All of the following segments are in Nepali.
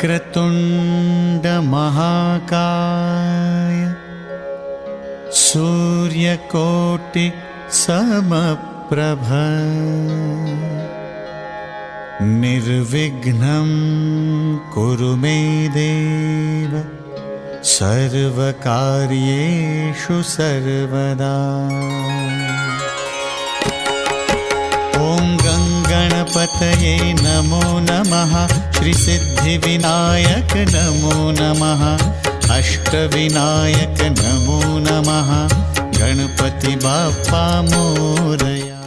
वक्रतुण्ड महाकाय सूर्यकोटि समप्रभ निर्विघ्नं कुरु मे देव सर्वकार्येषु सर्वदा। ॐ गणपतये नमो नमः। श्रीसिद्धिविनायक नमो नमः। अष्टविनायक नमो नमः। गणपति बाप्पा मोरया।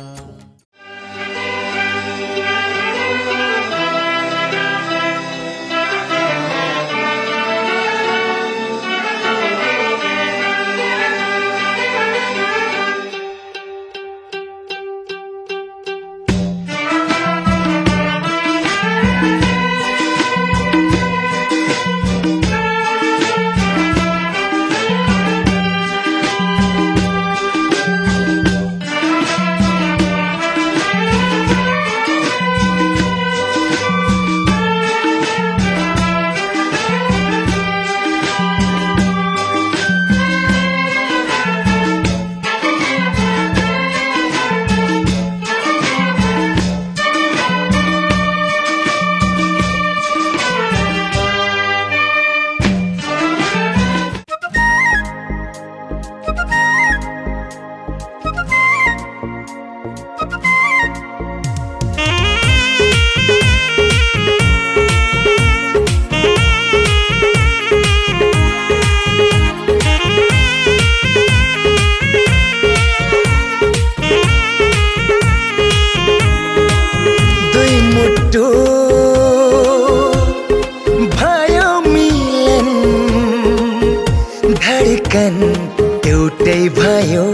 एउटै भयो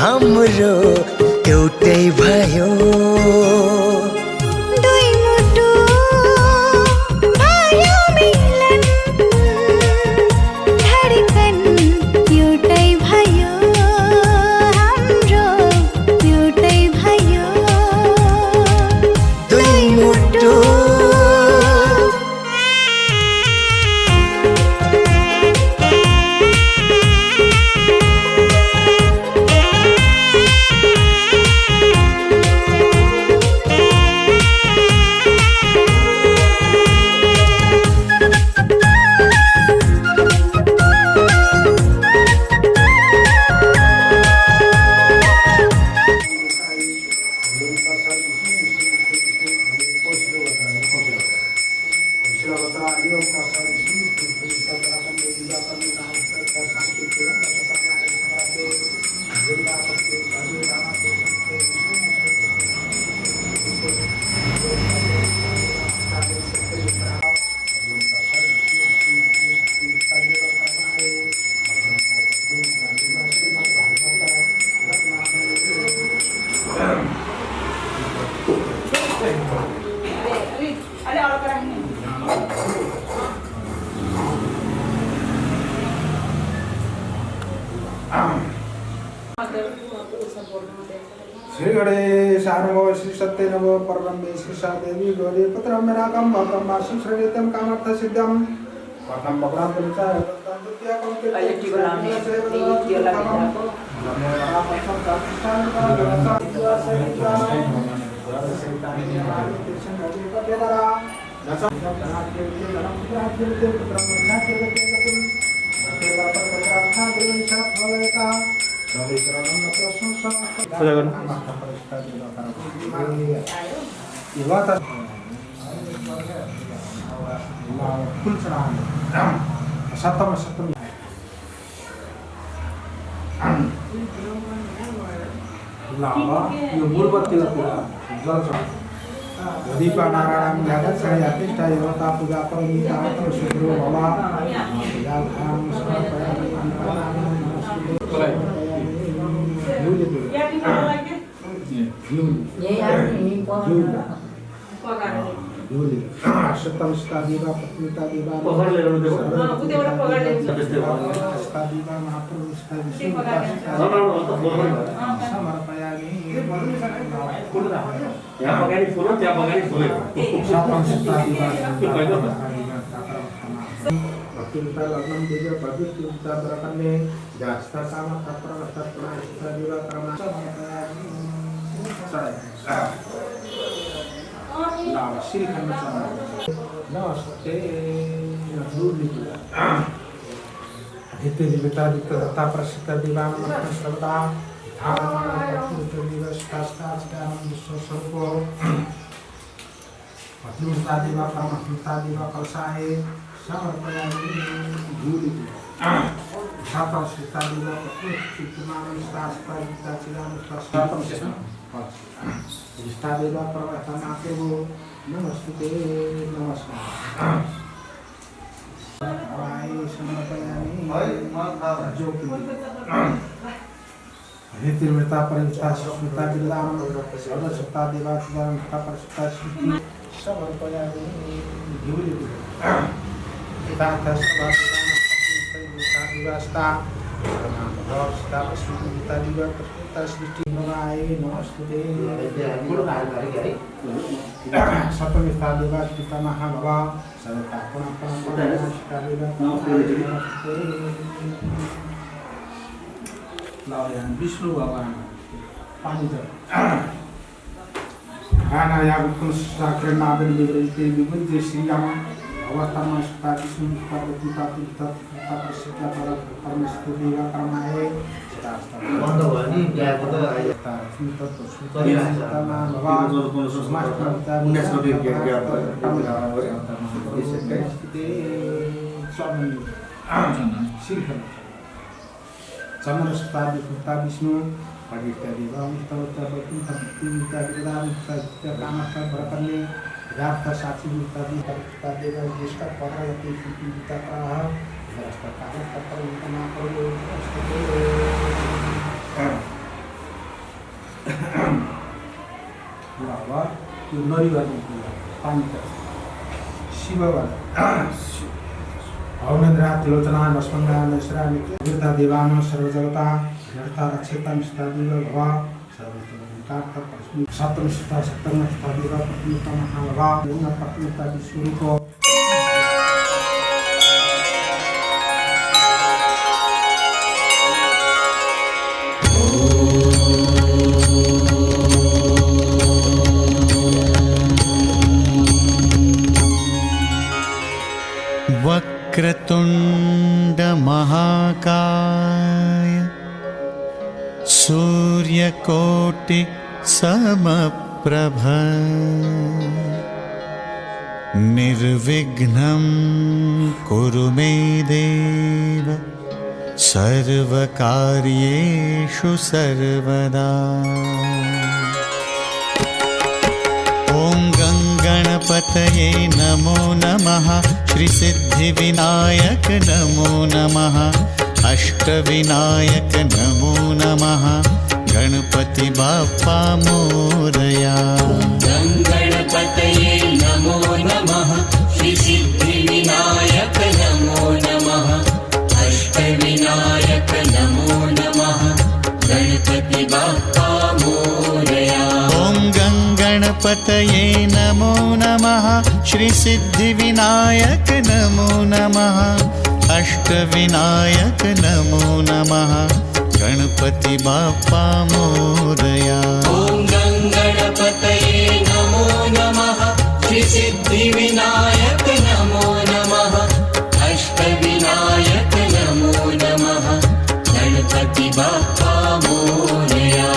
हाम्रो एउटै भयो दुई मुटु भयो मिलन धडकन एउटै भयो हाम्रो एउटै भयो दुई मुटु श्री गणेश सार्वभौम श्री सत्यनव परब्रह्मे श्री देवी गौरी पुत्रं मेनाकं भक्तं मासं श्रीनित्यं कामार्थ सिद्धं प्रथम भगवान परिचय द्वितीय सप्तम यो मूलवत्तिला जल दीपनारायण जगत श्रेयातिष्ठा देवता पूजा परिणीता शुक्रो भवा याल्हां समर्पयामि शतम स्तादिवा पत्नीतादिवा स्तादिवा महाप्रभु समर्पयामि शतम स्तादिवा भक्तिविता लग्नं देव भक्तिविता प्रकरणे जास्ता साम तत्प्रवस्था स्तादिवा कर्म समर्पयामि श्री खंड नमस्ते हिते दिवता दिक्कता प्रसिद्ध दिवान मंत्र श्रद्धा धारण दिवस शास्त्राचार्य विश्व स्वरूप पत्नीता दिवा परमहंता दिवा कलशाए समर्पयामि धूलि छात्र सीता दिवा पत्नीमान शास्त्र गीता चिराम शास्त्र देवा प्रवर्तनाते वो नमस्ते नमस्कार वाई समर्पयामि हितिर्मृता परिता सुस्मिता बिल्लाम सर्वसत्ता देवा सुदारमता परसत्ता श्रुति समर्पयामि धूलि यथार्थ सभा दिवास्ता भवस्ता सुस्मिता दिवा सृष्टि भवाय नमस्ते सप्तमिस्ता देवा पिता महाभवा सर्वता विष्णु भगवान पानी खानायागुणनादन विवृते विभुंजे श्रीराम अवस्थान सुता विष्णु पार्वती पिता प्रसिद्ध परमेश्वर देवा परमाए चमरस्ता विष्णु साक्षी देवा ज्येष्ठ पदवती शिवलोचना नस्मंगा देवान सर्वजगता रक्षिता भवा सप्तम सप्तम देवा पत्नीता महाभवा पत्नीता विष्णु वक्रतुंड महाकाय सूर्यकोटि समप्रभ निर्विघ्नं कुरु मे देव सर्वकार्येषु सर्वदा। ॐ गणपतये नमो नमः श्रीसिद्धिविनायक नमो नमः अष्टविनायक नमो नमः गणपति बाप्पा मोरया। गणपतये नमो नमः श्रीसिद्धिविनायक नमो नमः अष्टविनायक नमो नमः गणपति बाप्पा मोरया। ॐ गणपतये नमो नमः श्रीसिद्धिविनायक नमो नमः अष्टविनायक नमो नमः गणपति बाप्पा मोरया। ॐ गणपतये नमो नमः श्रीसिद्धिविनायक नमो नमः अष्टविनायक नमो नमः गणपति बाप्पा मोरया।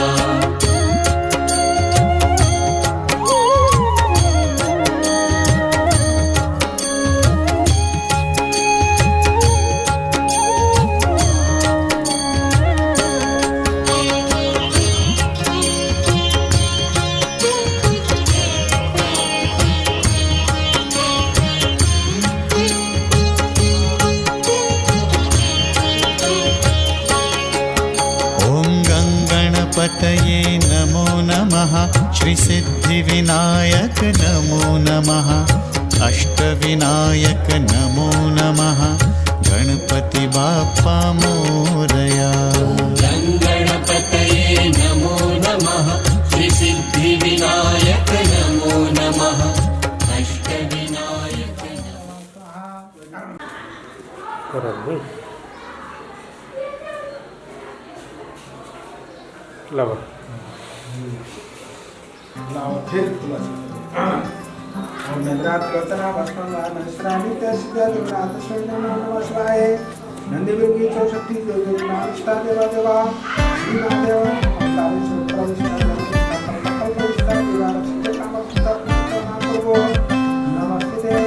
नमः श्रीसिद्धिविनायक नमो नमः अष्टविनायक नमो नमः गणपति बाप्पा मोरया गणपतये नमो नमः श्रीसिद्धिविनायक नमो नमः अष्टविनायक फिर ओम नंदरात लोचना भस्मंगान श्रामित सिद्धनाथ स्वयं नमः शिवाय नंदीवीर चौषट्टी देवी नारिष्टा देवा देवा श्री महादेव काली सुप्रभु नमस्ते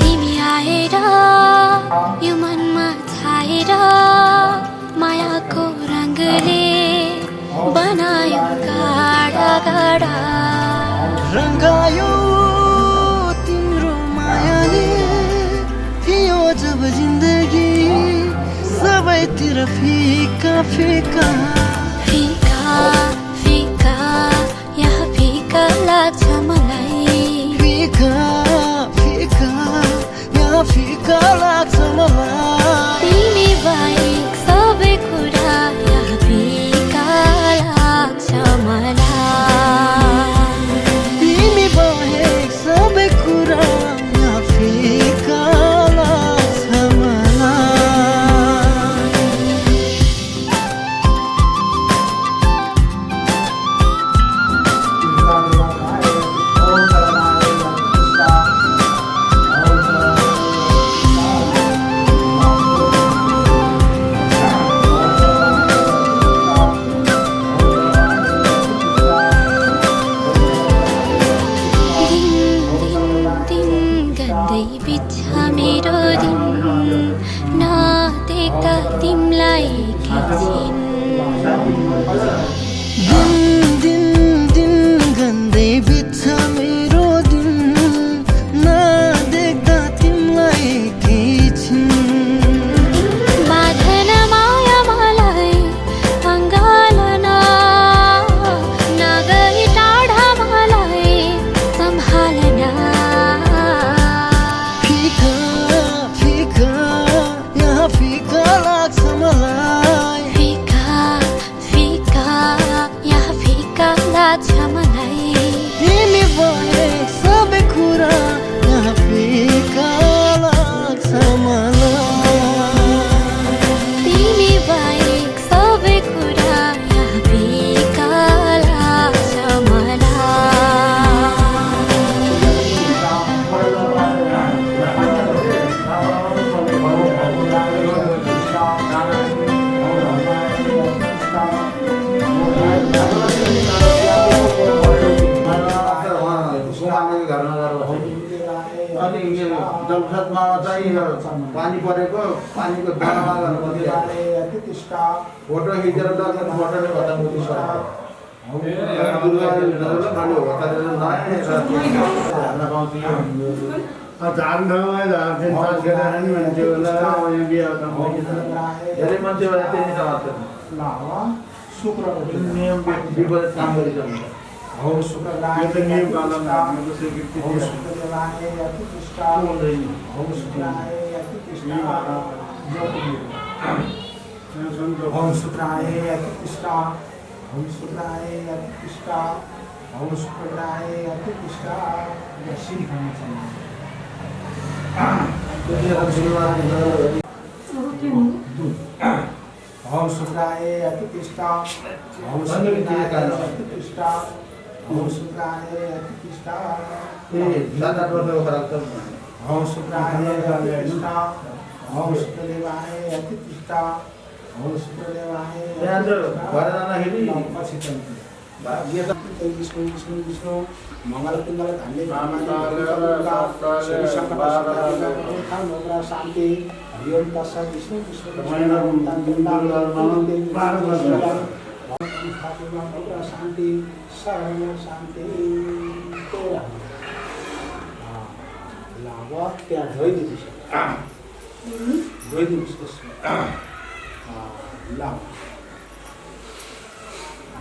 तिमी आएर यो मनमा छाएर मायाको रङ्गले बनायो गाडा गाडा रङ्गायो तिम्रो मायाले थियो जब जिन्दगी सबैतिर फिका फिका फिका फिका यहाँ फिका लाग्छ मलाई फिका फिका यहाँ फिका लाग्छ मलाई तिमी बाहेक सबै कुरा यहाँ फिका लाग्छ मलाई तिमी बाहेक सबै कुरा यहाँ फिका लाग्छ मलाई दिन गन्दै बित्छ मेरो दिन नदेख्दा तिमीलाई एकैछिन दिन दिन गन्दै बित्छ मेरो दिन नदेख्दा तिमीलाई एकैछिन बाँधन माया मलाई अँगालन नगई टाढा मलाई सम्हालन फिका फिका यहाँ फिका लाग्छ मलाई फिका फिका यहाँ फिका लाग्छ मलाई तिमी बाहेक सबै कुरा यहाँ फिका लाग्छ मलाई तिमी बाहेक सबै कुरा यहाँ फिका लाग्छ अनि जलखतमा चाहिँ पानी परेको पानीको दाना फोटो खिचेर डक्टर फोटोले खतम धेरै मान्छे त्यही शुक्र नियम विपरीत काम गरिन्छ ओम शुक्र नियम पालन ओम शुक्र देवाय अति पुष्टा ओम शुक्राय अति पुष्टा ओम शुक्राय अति पुष्टा ओम शुक्राय अति पुष्टा ओम शुक्राय अति पुष्टा श्री खाना ओम शुक्राय अति पुष्टा ओम शुक्राय अति पुष्टा ओम शुक्राय अति पुष्टा ओम शुक्राय अति पुष्टा ओम शुक्रदेवाय अति पुष्टा ओम शुक्रदेवाय पछि विष्णु विष्णु विष्णु मंगल पिंगल धन्य शांति हरिओम तत्सत विष्णु विष्णु शांति सर्व शांति लाभ त्यहाँ धोइदिनुहोस् लाभ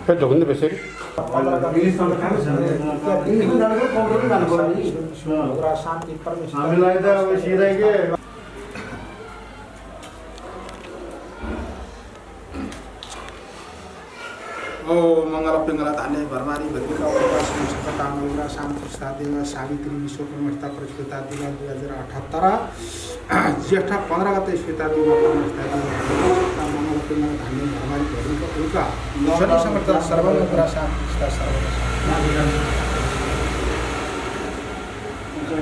ढोक्नु बेसरी शान्ति परमेश्वर हामीलाई त अब सिधै के ओ मंगल पिंगल धान्य भरमारी भद्रिका उपासन सफलता मंगल शांति साधेवा सावित्री विश्व ब्रह्मस्था प्रस्फुता दिवा 2018 ज्येष्ठ 15 गते स्फुता दिवा ब्रह्मस्था मंगल पिंगल धान्य भरमारी भद्रिका उल्का शनि समर्थ सर्वमंगल शांति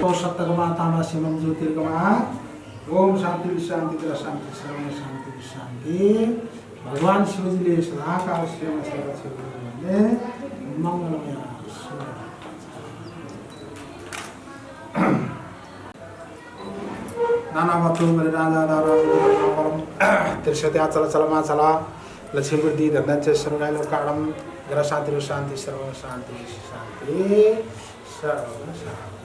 ओ सत्यगमा तामा शिवम ज्योतिर्गमा ओम शांति शांति शांति सर्व शांति शांति भगवान शिवजीले सदाकाल सेवा सेवा सेवा मंगलमय नाना वस्तु मेरे राजा दारा तिरशते चल चल मा चला लक्ष्मी वृद्धि धनंजय सर्वगाय लोकाणम ग्रह शांति शांति सर्व शांति शांति सर्व शांति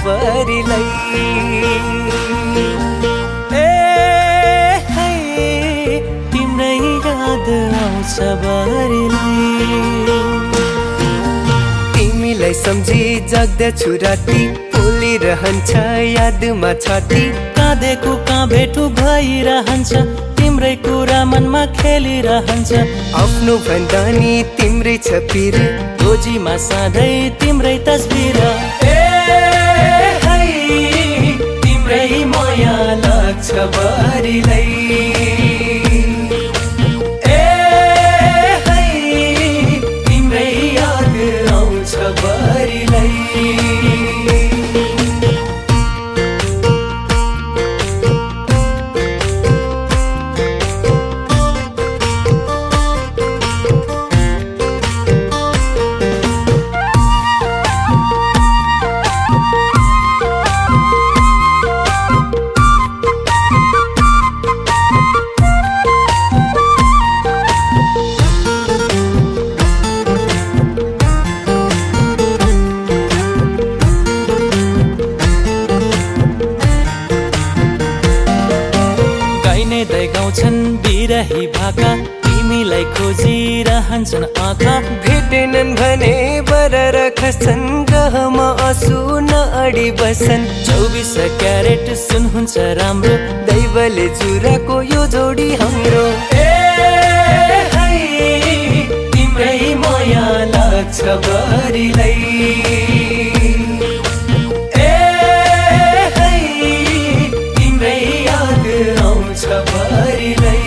बरिलाई ए है तिम्रै याद आउँछ बरिलाई तिमीलाई सम्झी जग्दछु राति बोलिरहन्छ यादमा छाती काँधेको कहाँ भेटु भइरहन्छ तिम्रै कुरा मनमा खेलिरहन्छ आफ्नो भन्दा नि तिम्रै छ पिर गोजीमा सधैँ तिम्रै तस्बिर तिम्रै माया लाग्छ बरिलाई ए है तिम्रै याद आउँछ बरिलाई बिरही भाका तिमीलाई खोजिरहन्छन् आँखा भेटेनन् भने बरर खस्छन् गहमा आँसु नअडी बस्छन् 24 क्यारेट सुन हुन्छ राम्रो दैवले जुराको यो जोडी हाम्रो ए है तिम्रै माया लाग्छ बरिलाई ए है तिम्रै याद आउँछ बरिलाई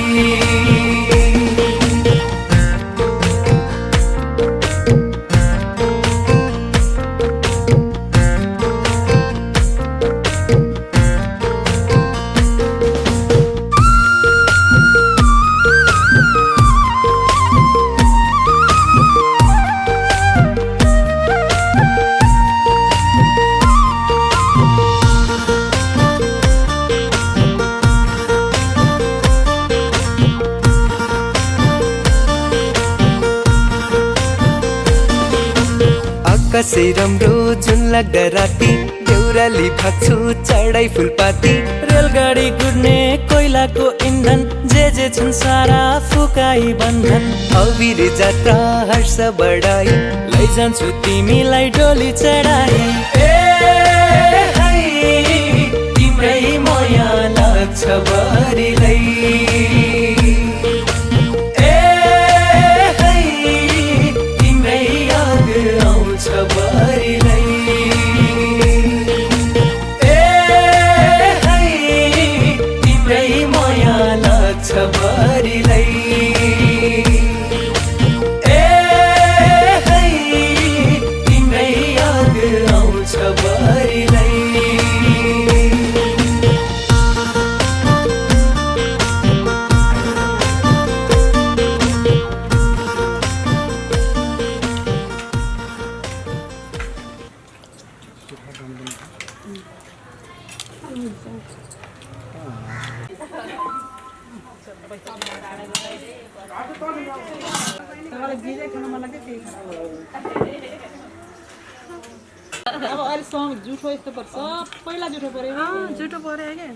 कसै राम्रो जुन लाग्दा राति देउराली भाग्छु चढाइ फुलपाती रेलगाडी गुड्ने कोइलाको इन्धन जे छन् सारा फुकाई बन्धन अबिर जात्रा हर्ष बढाई लैजान्छु तिमीलाई डोली चढाई ए है तिम्रै माया लाग्छ बरिलाई ए है आउँछ भरिलाई ए है तिम्रै याद आउँछ भरिलाई अब अहिले सँग जुठो यस्तो पर्छ पहिला जुठो पऱ्यो जुठो पऱ्यो क्या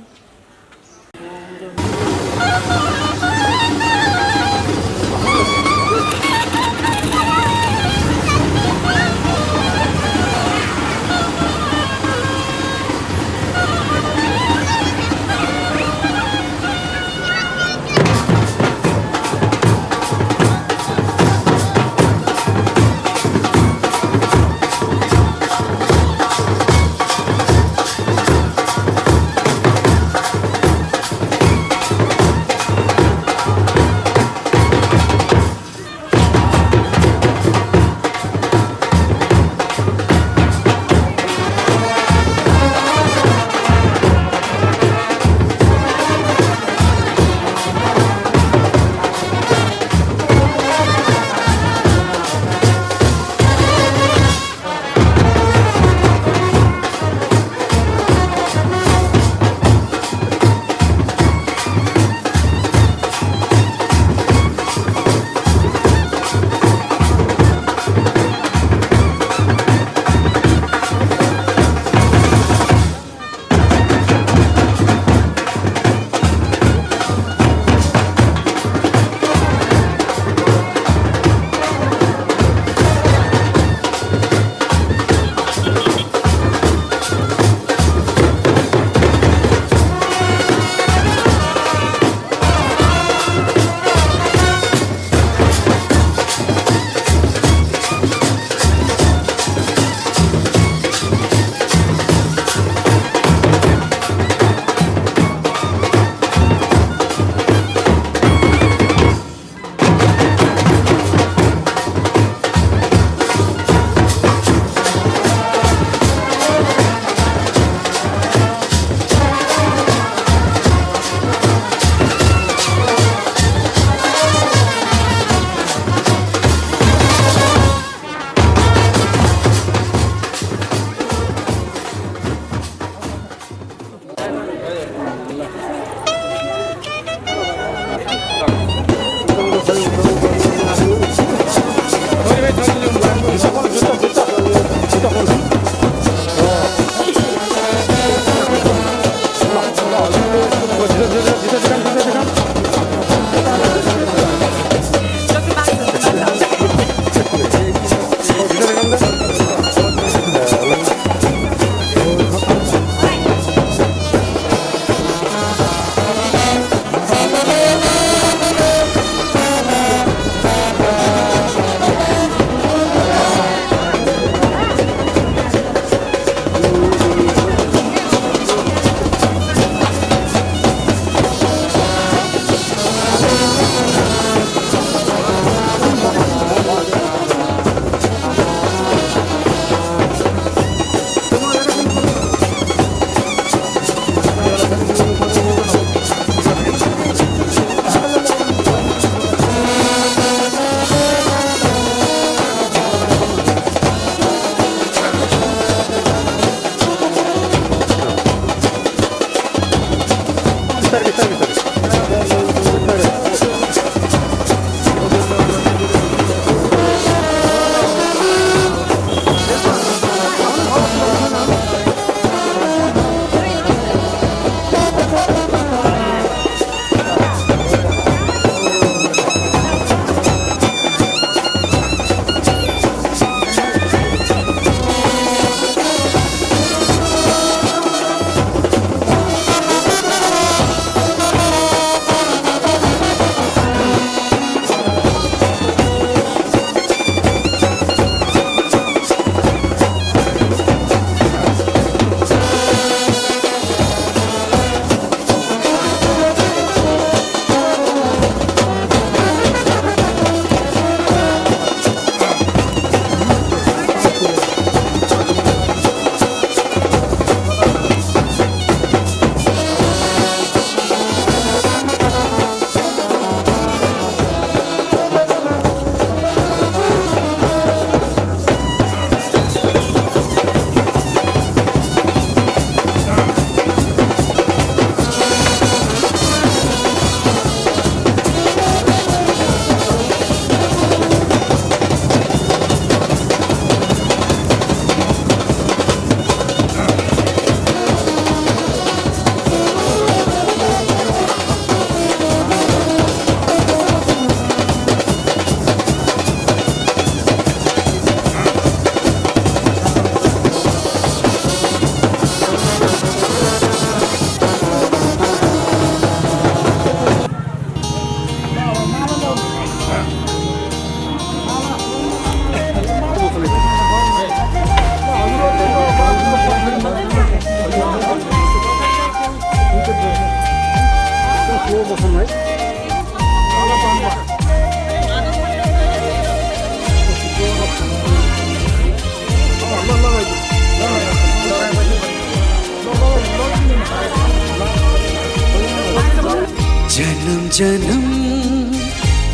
जन्म जन्म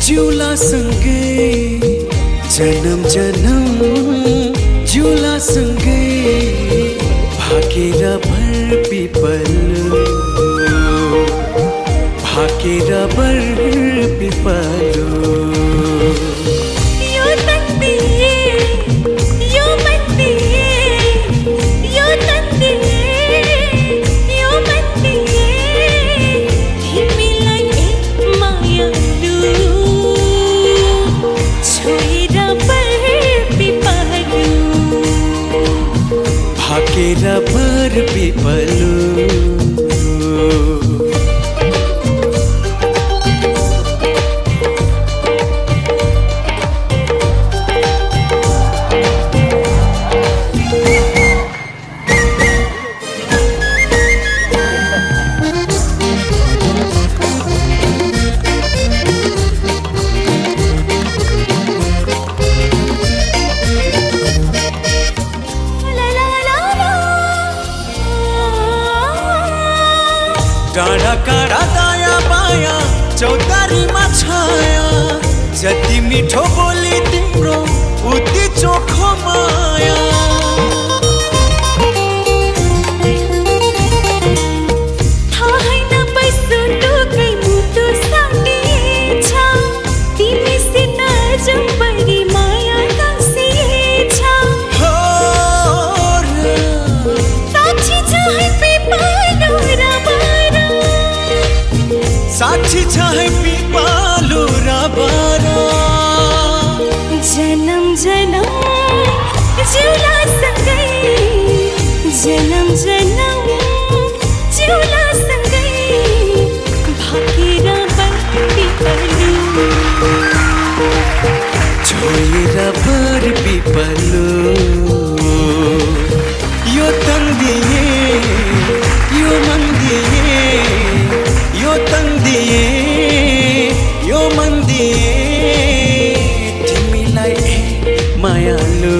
जिउला सँगै जन्म जन्म जिउला सँगै भाकेर भर पिपलो भाकेर भर पिपलो भाकेर भर पिपलो डाँडा काँडा दायाँ बायाँ चौतारीमा छाया जति मिठो बोली तिम्रो उति चोखो माया थाहै नपाइसो टोकै मुटु साटिएछ तिमीसित जम्परी माया गाँसिएछ साक्षी छ है पिपालो र साक्षी छ है पिपालो र बारा जन्म जन्म जिउला सँगै जन्म जन्म जिउला सँगै भाकेर भर पिपलो छोएर भर पिपलो यो तन दिए यो मन दिए यो तन दिए यो मन दिए तिमीलाई मायालु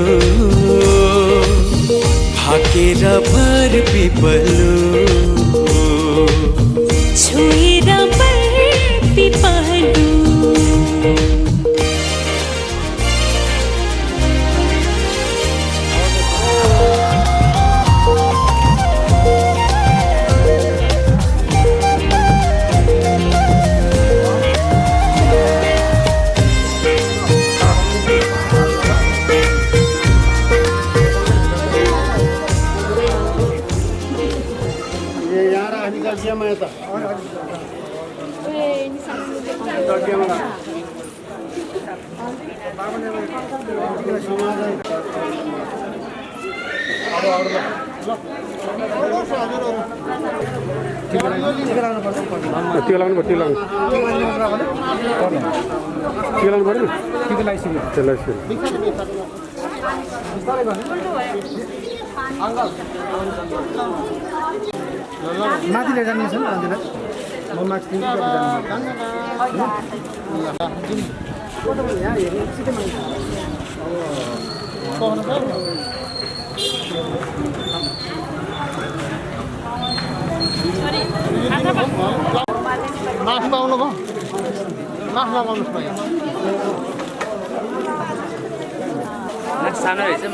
भाकेर भर पिपलो छोएर भर पिपलो माथि लिएर जाने छ नि माथिलाई म माथि मास पाउनु भयो मास लगाउनुहोस् भयो सानो रहेछ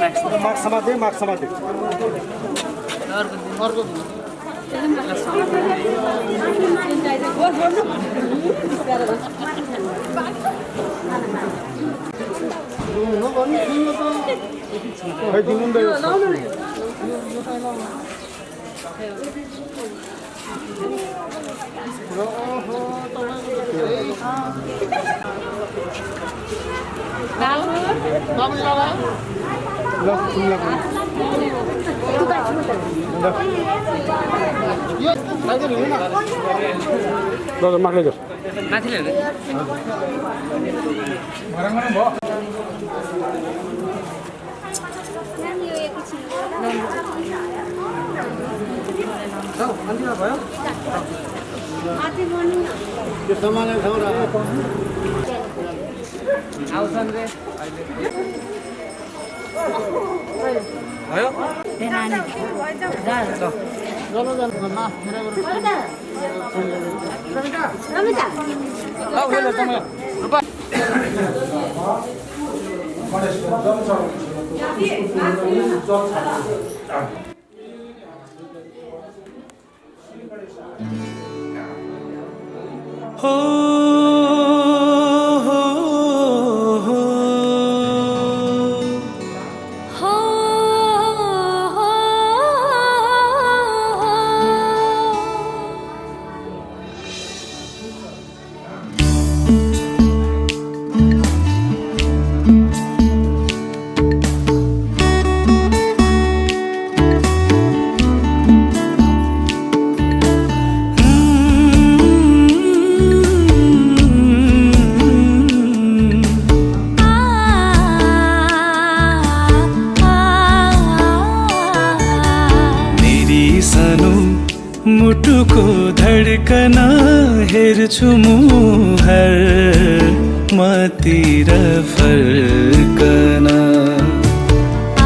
मार्क्स समाते मार्क्स समाते अर्को माथि ल्याउनु हो हो हो हो हो मुटुको धड्कन हेर्छु मुहर मतिर फर्कन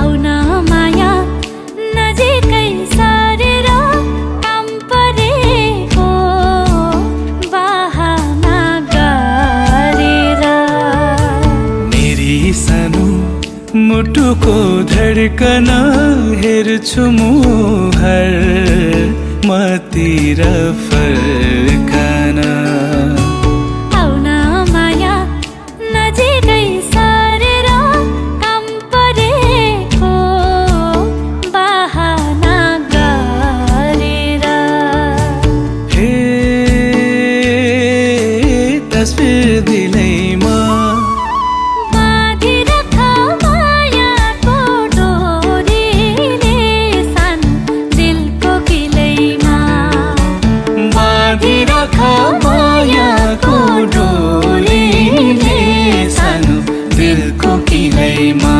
आउन माया नजिकै सारेर काम परेको बहाना गरेर मेरी सानो मुटुको धड्कन हेर्छु मुहर मतिर फर्कन आउन माया नजिकै सारेर काम परेको बहाना गरेर हे तस्बिर दिलैमा मायाको डोरीले सानो दिलको किलैमा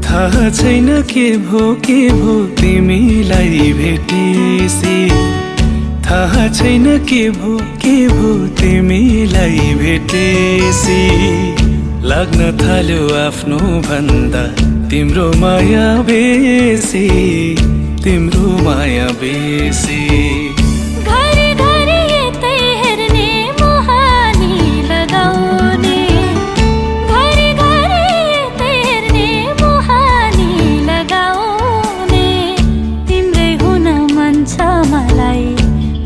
थाहा छैन के भो तिमीलाई भेटेसी थाहा छैन के भो तिमीलाई भेटेसी लाग्न थाल्यो आफ्नो भन्दा तिम्रो माया बेसी तिम्रो माया बेसी घरि घरि यतै हेर्ने मुहानी लगाउने घरि घरि यतै हेर्ने मुहानी लगाउने तिम्रै हुन मन छ मलाई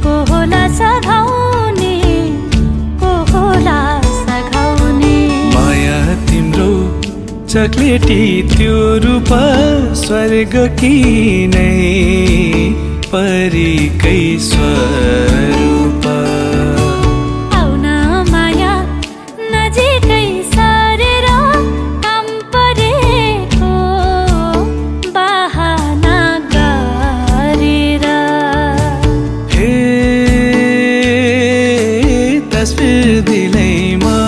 को होला सघाउने को होला सघाउने माया तिम्रो चक्लेटी त्यो रूप स्वर्ग कि नै परीकै स्वरूप आउन माया नजिकै सारेर काम परेको बहाना गरेर हे तस्बिर दिलैमा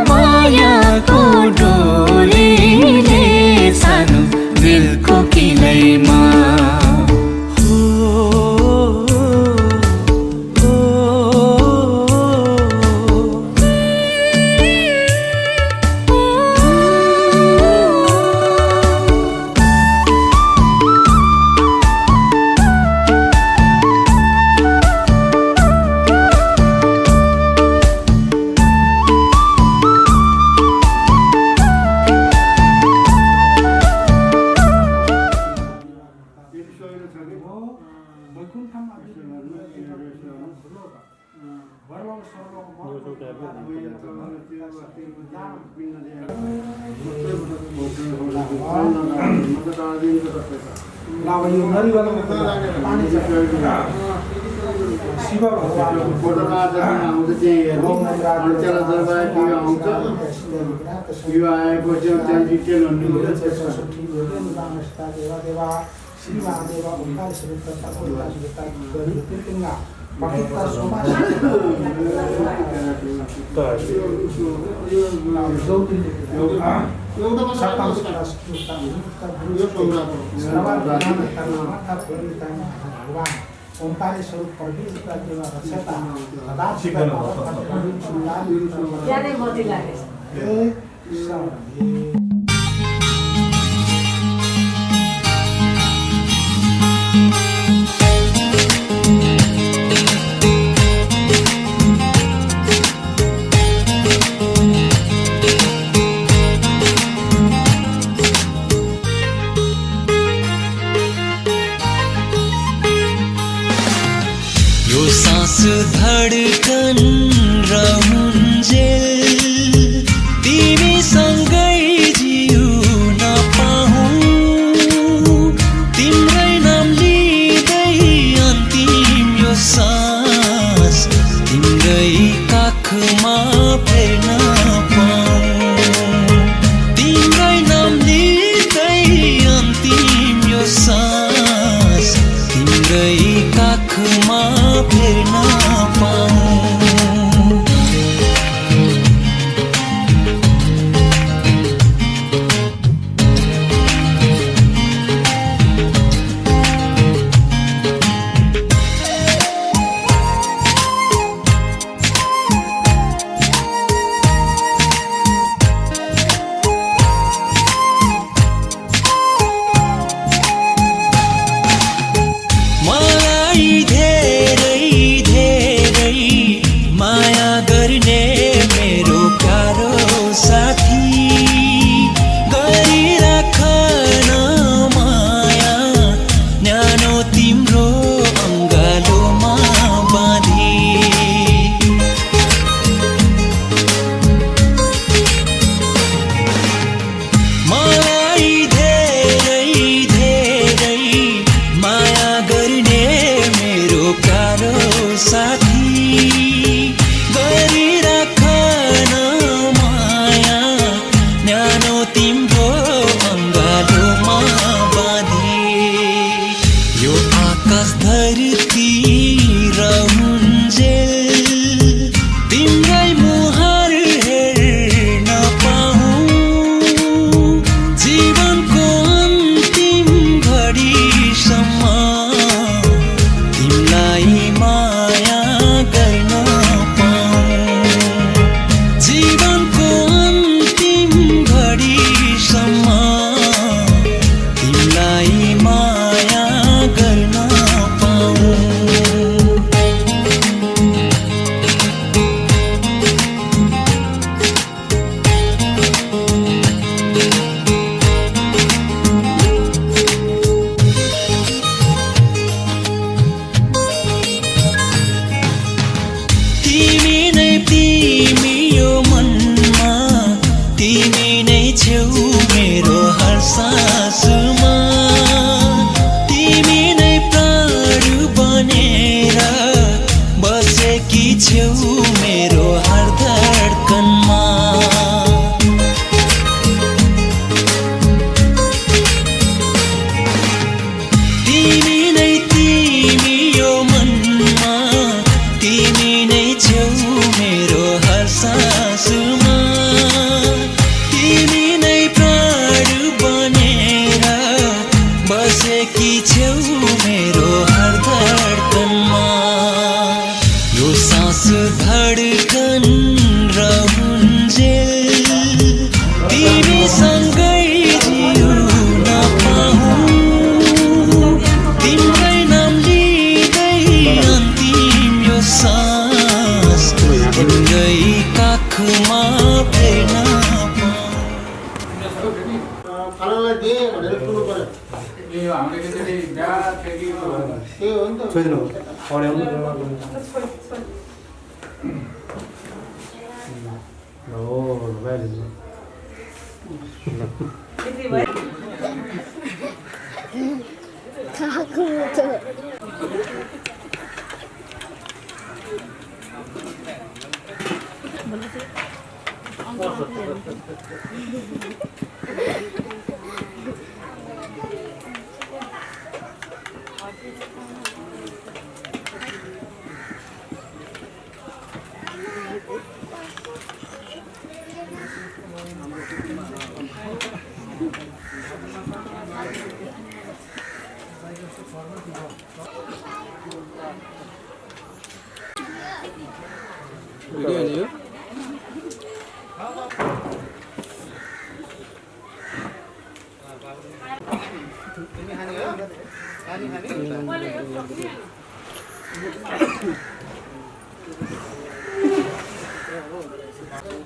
मायाको डोरीले सानो वर्णम सर्वम यो नरिवलको पानी शिव ओंकार स्वरूप परमेश्वर देवा रक्षता सदा ज्यादै मजी लाग्यो धडकन रहन्जेल तिमीसँगै जिउन पाऊँ तिम्रै नाम लिँदै अन्तिम यो सास तिम्रै काखमा फेर्न पाऊँ तिम्रै नाम लिँदै अन्तिम यो सास तिम्रै काखमा फेर्न पाऊँ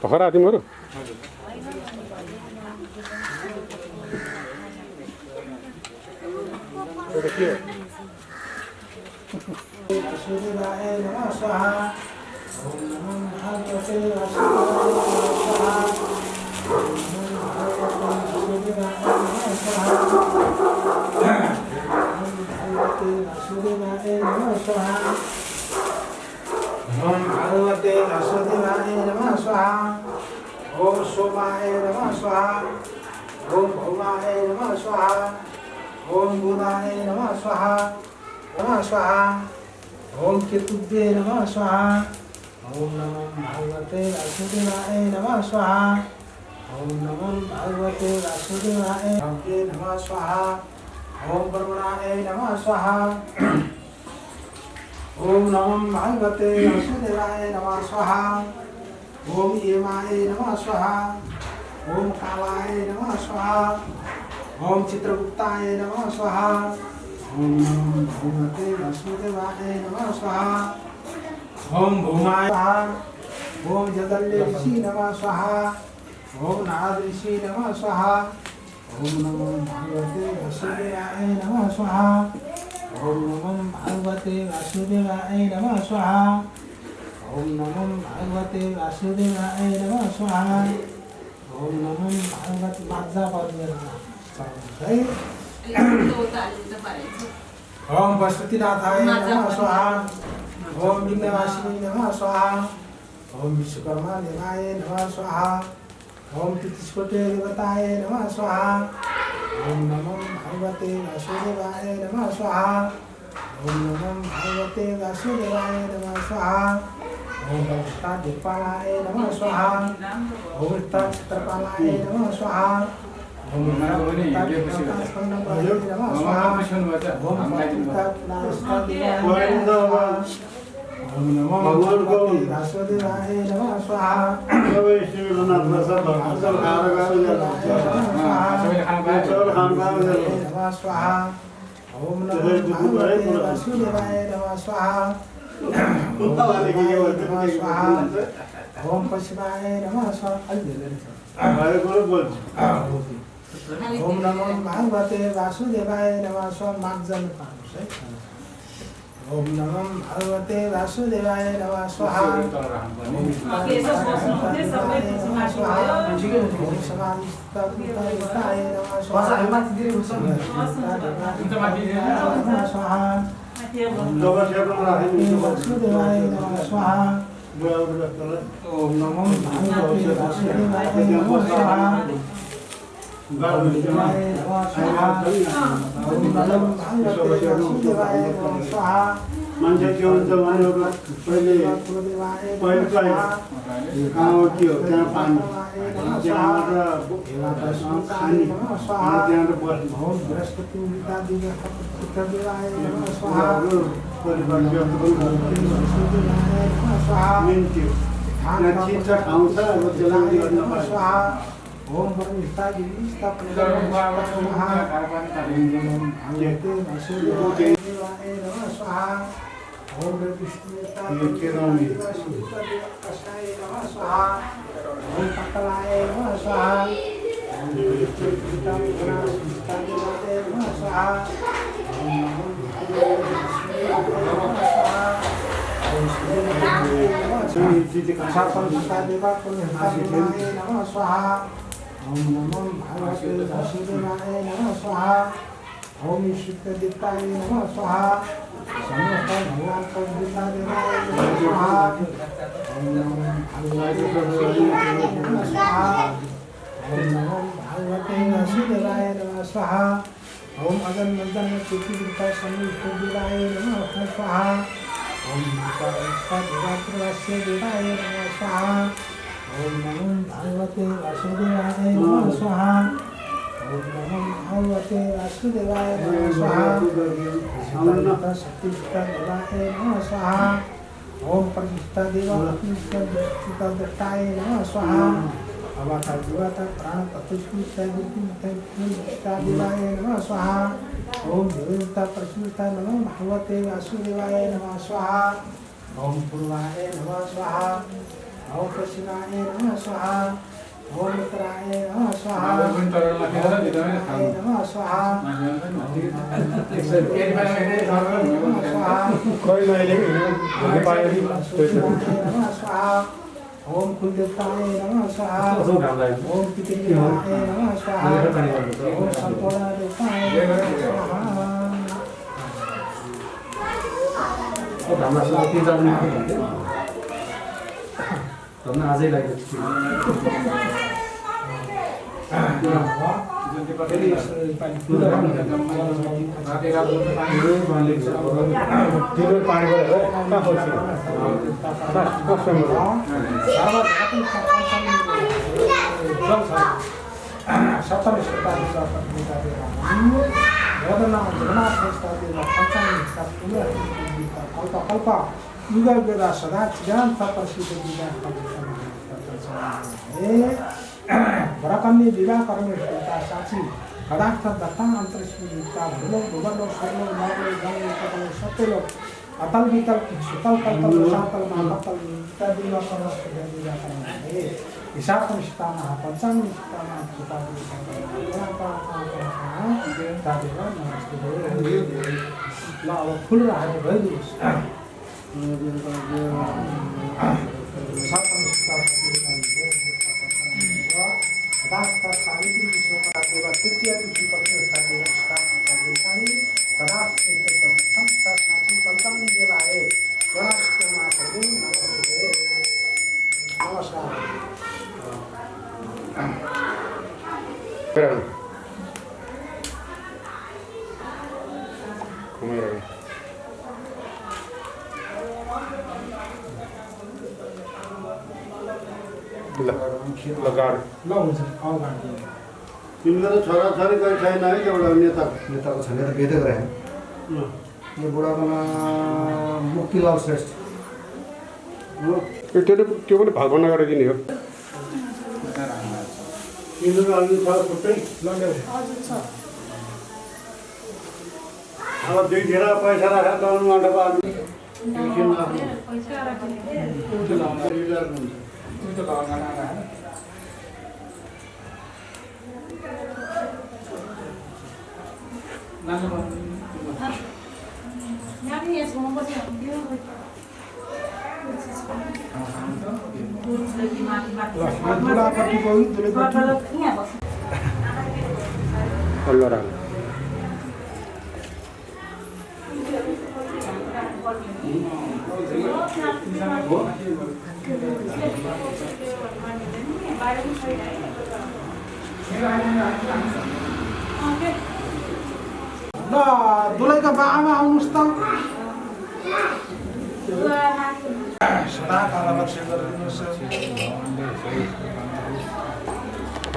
भर्खर आएको तिमीहरू ओम भगवते वासुदेवाय नमः स्वाहा ओम सोमाय नमः स्वाहा ओम भौमाय नमः स्वाहा ओम बुधाय नमः स्वाहा ओम केतुभ्ये नमः स्वाहा ओम नमो भगवते वासुदेवाय नमः स्वाहा ओम नमो भगवते वासुदेवाय नमः स्वाहा ओम ब्रह्मणाय नमः स्वाहा ओम नमो भगवते वासुदेवाय नमः स्वाहा ओम येमाय नमः स्वाहा ओम कालाय नमः स्वाहा ओम चित्रगुप्ताय नमः स्वाहा ओम नमो भगवते वासुदेवाय नमः स्वाहा ओम भूमाय स्वाहा ओम जगल्य ऋषि नमः स्वाहा ओम नाद ऋषि नमः स्वाहा ओम नमो भगवते वासुदेवाय नमः स्वाहा ओम नमो भगवते वासुदेवाय नमः स्वाहा ओम नमो भगवते वासुदेवाय नमः स्वाहा ओम नमो भगवते माझा ओम पशुपतिनाथाय नमः स्वाहा ओम विघ्नवासिनी नमः स्वाहा ओम विश्वकर्मा देवाय नमः स्वाहा ओम तिथिस्कोटे देवताय नमः स्वाहा ओम नमो भगवते वासुदेवाय नमः स्वाहा ओम नमो भगवते वासुदेवाय नमः स्वाहा ओम भक्ता दिक्पालाय नमः स्वाहा ओम चित्रपालाय नमः स्वाहा ओम नमो भगवते वासुदेवाय नमः स्वाहा स्वाहा ओम नमो भगवते वासुदेवाय नमः स्वाहा ओम पशुपाय नमः स्वाहा ओम नमो भगवते वासुदेवाय नमः स्वाहा मागजन पाउनुस् है ओम नमो भगवते वासुदेवाय नमः स्वाहा ओम समाधिस्थाय नमः स्वाहा वासुदेवाय नमः स्वाहा ओम नमो भगवते वासुदेवाय नमः स्वाहा ओम नमो भगवते वासुदेवाय नमः स्वाहा मान्छे के हुन्छ भनेको पहिले गाउँ थियो त्यहाँ पानी त्यहाँबाट खानी त्यहाँबाट बस्नु बृहस्पति मेन थियो त्यहाँ छिट्छ ठाउँ छ अब त्यसलाई गर्न पर्छ ओम परमेश्वरी स्थापना नमः स्वाहा ओम विष्णु नमः स्वाहा ओम पकलाय नमः स्वाहा ओम नमः स्वाहा ओम देवा पुण्यहिताय नमः स्वाहा ओम नमो भगवते वासुदेवाय नमः स्वाहा ओम शुद्धदित्ताय नमः स्वाहा समस्त भगवान देवाय नमः स्वाहा ओम नमो भगवते नमः स्वाहा ओम नमो भगवते वासुदेवाय नमः स्वाहा ओम अगन मंदन चुतिविता समीप देवाय नमः स्वाहा ओम देवात्रवास्य देवाय नमः स्वाहा ओम नमो भगवते वासुदेवाय नमः स्वाहा ओम नमो भगवते वासुदेवाय नमः स्वाहा शक्तियुक्ता देवाय नमः स्वाहा ओम प्रतिष्ठा देवा प्रतिष्ठा दत्ताय नमः स्वाहा अवाता जीवाता प्राण प्रतिष्ठा देवाय नमः स्वाहा ओम देवता प्रतिष्ठा नमो भगवते वासुदेवाय नमः स्वाहा ओम पूर्वाय नमः स्वाहा ओम पश्चिमाय नमः स्वाहा ओम उत्तराय नमः स्वाहा ओम नमः स्वाहा नमः स्वाहा ओम कुलदेवताय नमः स्वाहा ओम पितृदेवाय नमः स्वाहा ओम संतोषा देवताय नमः स्वाहा आजै लाग्यो सदा वरकन्या विवाह कर्मेष्टा साची पदार्थ दत्ता अंतरिक्षता भूलो भूगलो स्वर्लो नवलो जंगलो सकलो सत्यलो अतल वितल सुतल तल सातल महातल इत्यादि समस्त विवाह कर्मे हिसाब निष्ठा पंचांग निष्ठा सुता ल अब फुल राखेर भइदिनुहोस् सावित्री विष्णुपदा देवा तृतीय तिथि प्रतिष्ठा देवा स्थापना देवतानी पदार्थ संस्था साची पंचमी देवा है गणेश माता नमस्ते नमस्कार तिम्रो त छोराछोरी कोही छैन है एउटा नेताको छैन त भेदै गरे यो बुढाको नाम मुक्तिलाल श्रेष्ठ त्यो पनि भागभन्दा गरेर दिने हो तिम्रो अलि छ छुट्टै अब दुई घेरा पैसा राखेर लाउनु माटोको अलि ल दुलैका बाबा आउनुहोस् त सदा काल रक्षा गरिदिनुहोस्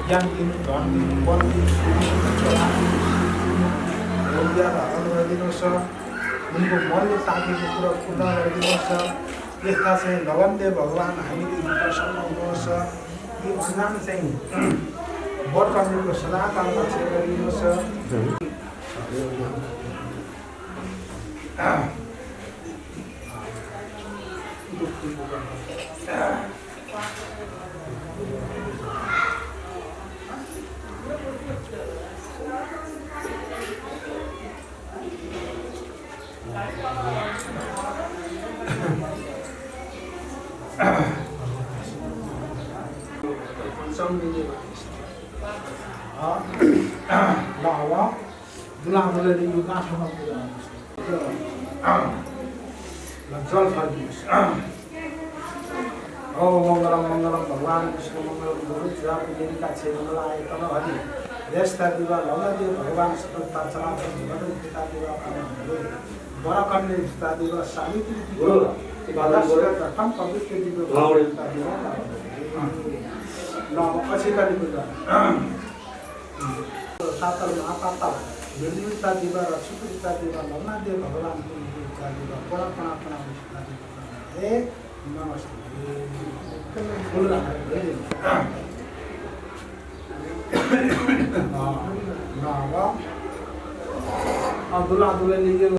ज्ञान दिनु धन दिनु बल दिनु गरिदिनुहोस् उनको मनले ताकेको कुरा पूर्ण गरिदिनुहोस् यस्ता चाहिँ लगनले भगवान् हामीले प्रसन्न हुनुहोस् यो भगवान् चाहिँ बरकन्नेको सदा काल रक्षा गरिदिनुहोस् दुलादुलैले यो गाँठोमा पूजा जल फर्किनुहोस्। ओ मङ्गलम मङ्गलम भगवान् विष्णु मङ्गलम गुरुदेवका छेमलाय तनहरि रेस्ता दिवा ललदेव भगवान् सतता चलाचल जीवन पिता दिवा वरकन्ने पिता दिवा सावित्री गुरु प्रथम पवित्र दिवा पिता दिवा न अछिकाली पूजा सातल महापाता विद्युता दिवा र सुकृता दिवा ललदेव भगवान् पिता दिवा वरकन्ना पिता दिवा नमस्ते दुला दुलैले यो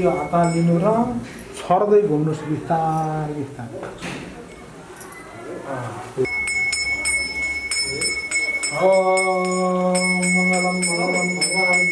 यो हात लिनु र छर्दै घुम्नुहोस् बिस्तारै बिस्तारै। मङ्गलम मङ्गलम भगवान्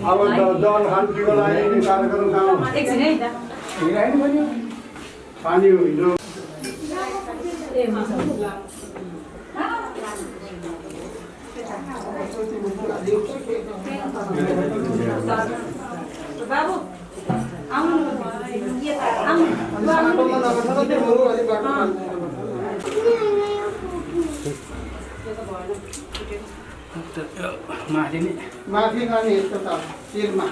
अब दल खान्तीको लागि कार्यक्रम पानी हिजो बाबु आउनु माथि खाने यस्तो त शिरमा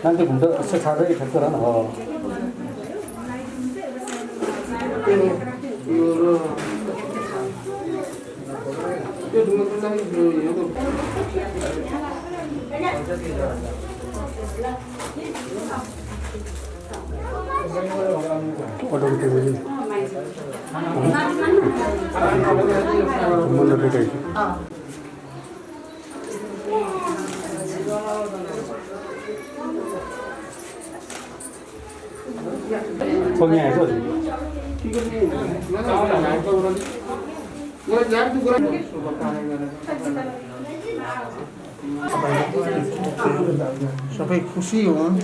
nanti bunda secara itu terang Pokoknya itu. सबै खुसी हुन्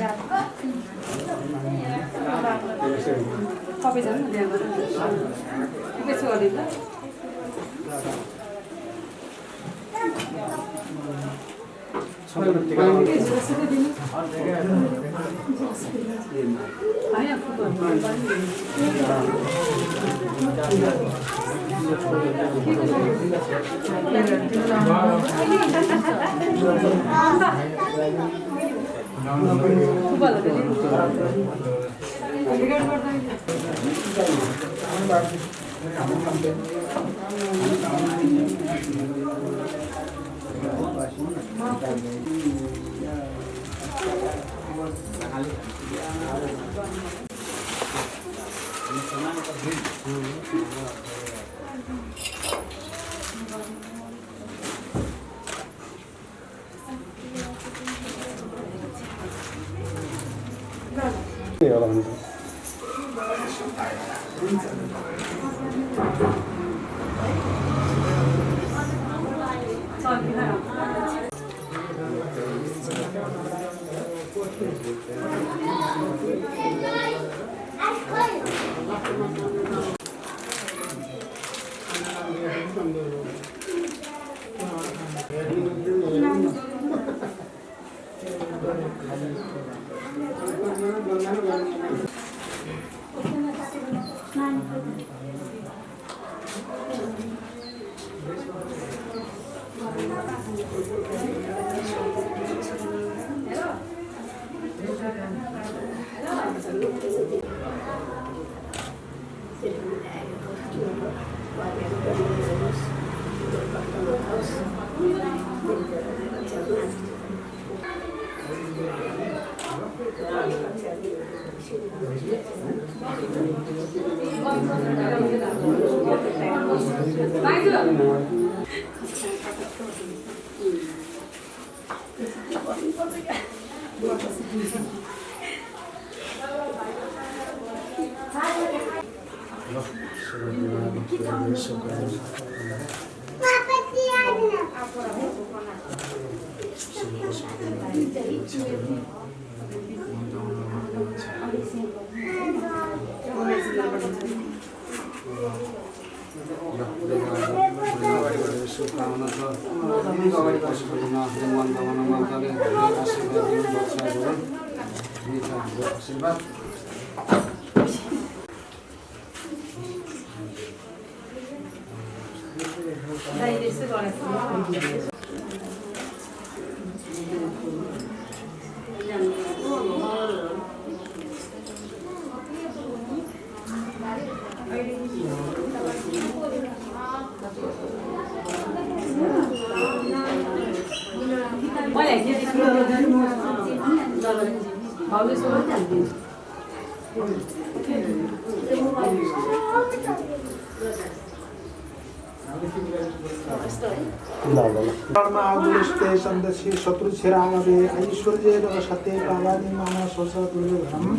शत्रु छिरामवे ऐश्वर्य सत्य कालानि मानव सोच दुर्योधनम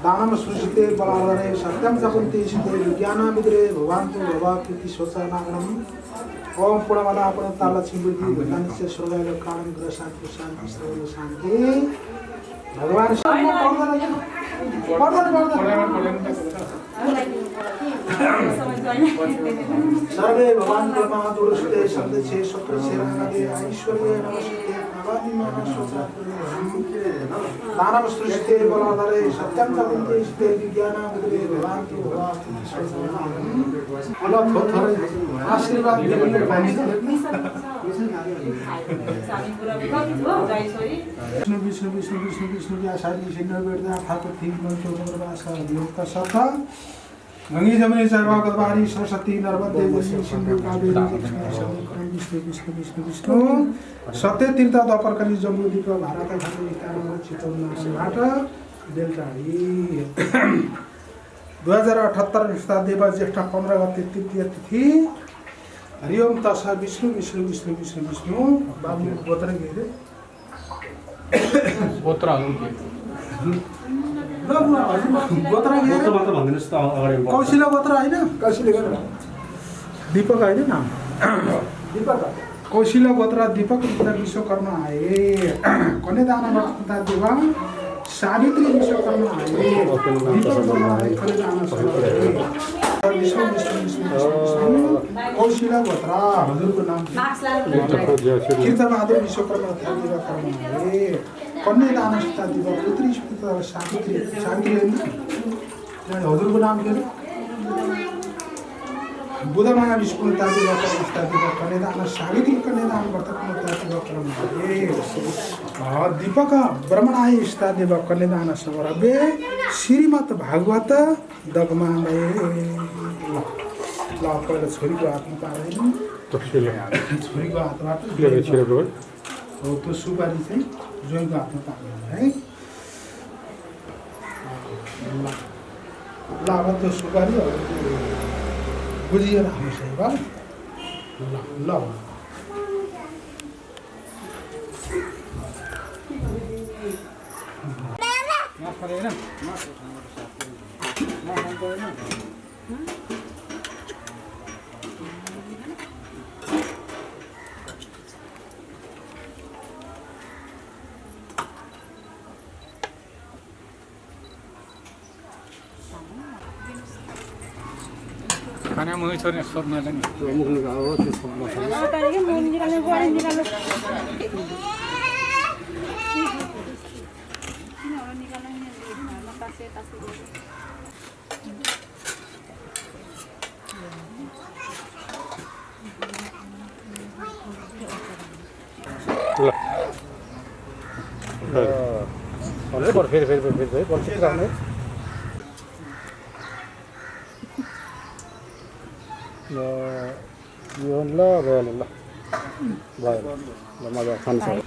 दानम सृष्टिते बलाधरे सत्यम जपन्ति सिद्धे विज्ञानामिद्रे भवान्तु भवाकृति सोचनागणम ओम पूर्णमदा पूर्णता लक्ष्मीवृद्धि धनानिश्चय स्वर्गाय कारणं ग्रह शांति शांति सर्व शांति भगवान सर्वे भगवान ब्रह्मा दुरुस्ते शब्द छे शत्रु छिरामवे ऐश्वर्य नमस्ते भवानी मानव सोच दानव सृष्टिते बलाधरे सत्यम जपन्ति सिद्धे विज्ञानामिद्रे भवान्तु भवाकृति सोचनागणम आशीर्वाद विष्णु विष्णु विष्णु विष्णु विष्णु की आचार्य सिंह बेटा ठाकुर थी सत्ता गंगी जमुनी चरवा गदवारी सरस्वती नर्मदे देवी सिंधु कावेरी विष्णु विष्णु विष्णु विष्णु सत्य तीर्थ द्वापर कली जम्बू दीप भारत घाटी विस्तारमा चितवनबाट बेलटाडी 2078 सादेव ज्येष्ठ 15 गते तृतीय तिथि हरिओम तसा विष्णु विष्णु विष्णु विष्णु विष्णु बाबु गोत्र के रे गोत्र कौशिला गोत्र हैन कौशिला गोत्र दीपक हैन नाम दीपक कौशिला गोत्र दीपक विश्वकर्मा आए कन्यादान तथा देवा सावित्री विश्वकर्मा आए विष्णु विष्णु विष्णु कौशिला गोत्र हजुरको नाम तीर्थबहादुर विश्वकर्मा आए कन्यादान तथा देवा पुत्री सावित्री हजुरको नाम के बुधमाया विष्णु तादेवा कन्यादान सावित्री कन्यादान दीपक ब्रह्मणाय स्तादेव कन्यादान समरभ्य श्रीमद् भागवत दगमालय ल पहिला छोरीको हातमा पार्दैन छोरीको हातबाट हो त्यो सुपारी चाहिँ ज्वाइँको हातमा पार्दैन है ल अब त्यो सुपारीहरू बुझिएर आउनुहोस् है ल ल खाना मुही छोड्ने सोध्न नि फेरि यो ल भयो ल भयो ल मजा खानु सक्यो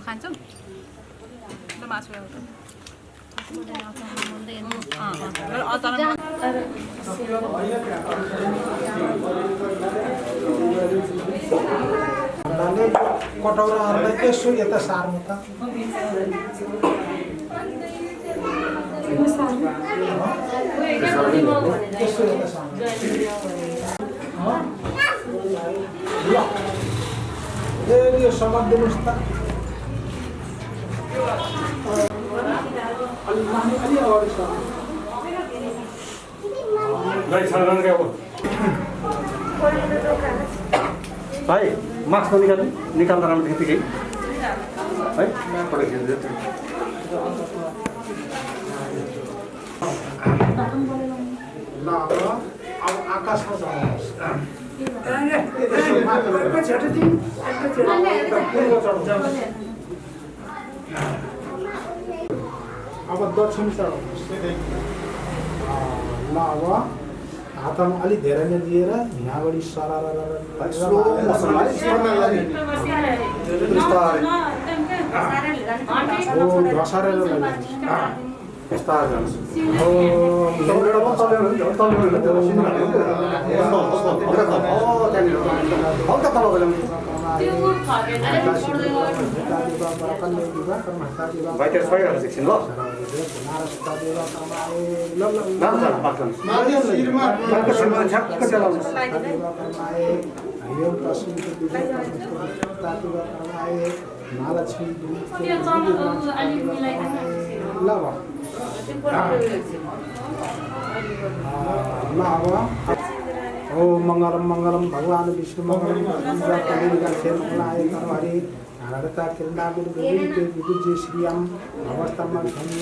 खान्छौ ल मासु एउटा कटौराहरूलाई यसो यता सार्नु त यसो यता सार्नु ल यो समात दिनुहोस् त भाइ मास्क निकाल्दा राम्रो त्यतिकै है ल अब आकाशमा जानुहोस् अब दक्षिण चढाउनुहोस् ल अब हातमा अलिक धेरै नै लिएर यहाँबाट सरार घसारेर ओम मंगलम मंगलम भगवान विष्णु मंगलम हरे हरता किरणा गुरु गोविंद गुरु जय श्री राम अवस्थामा धनी